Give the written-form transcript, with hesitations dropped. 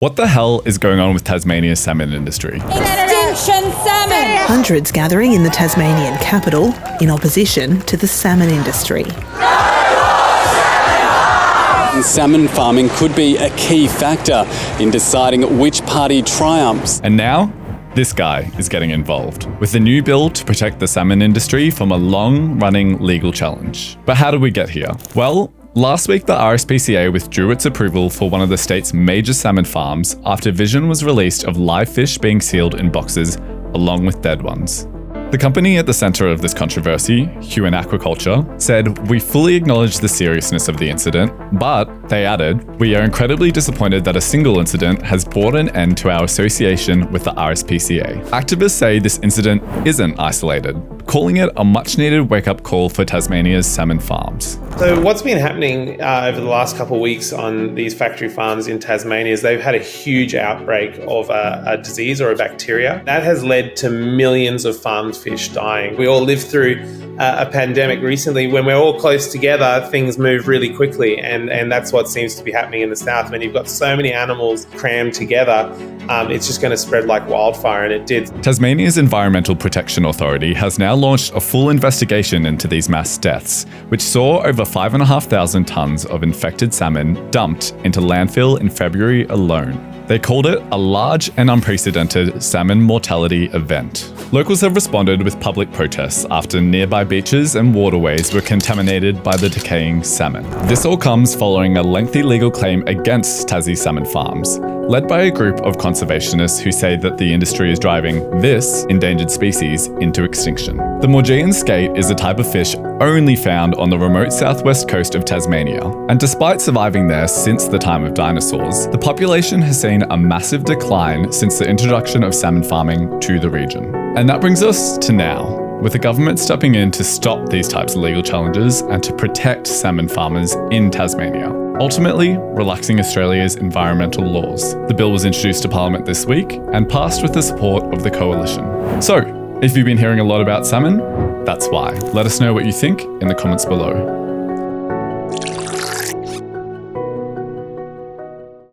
What the hell is going on with Tasmania's salmon industry? Extinction salmon! Hundreds gathering in the Tasmanian capital in opposition to the salmon industry. Salmon farming could be a key factor in deciding which party triumphs. And now, this guy is getting involved with the new bill to protect the salmon industry from a long-running legal challenge. But how did we get here? Well, last week the RSPCA withdrew its approval for one of the state's major salmon farms after vision was released of live fish being sealed in boxes along with dead ones. The company at the centre of this controversy, Huon Aquaculture, said, "We fully acknowledge the seriousness of the incident, but," they added, "we are incredibly disappointed that a single incident has brought an end to our association with the RSPCA." Activists say this incident isn't isolated, calling it a much-needed wake-up call for Tasmania's salmon farms. So what's been happening over the last couple of weeks on these factory farms in Tasmania is they've had a huge outbreak of a disease or a bacteria. That has led to millions of farmed fish dying. We all lived through a pandemic recently. When we're all close together, things move really quickly, and that's what seems to be happening in the south. When you've got so many animals crammed together, it's just going to spread like wildfire, and it did. Tasmania's Environmental Protection Authority has now launched a full investigation into these mass deaths, which saw over 5,500 tonnes of infected salmon dumped into landfill in February alone. They called it a large and unprecedented salmon mortality event. Locals have responded with public protests after nearby beaches and waterways were contaminated by the decaying salmon. This all comes following a lengthy legal claim against Tassie salmon farms, led by a group of conservationists who say that the industry is driving this endangered species into extinction. The Maugean skate is a type of fish only found on the remote southwest coast of Tasmania, and despite surviving there since the time of dinosaurs, the population has seen a massive decline since the introduction of salmon farming to the region. And that brings us to now, with the government stepping in to stop these types of legal challenges and to protect salmon farmers in Tasmania, ultimately relaxing Australia's environmental laws. The bill was introduced to Parliament this week and passed with the support of the Coalition. So, if you've been hearing a lot about salmon, that's why. Let us know what you think in the comments below.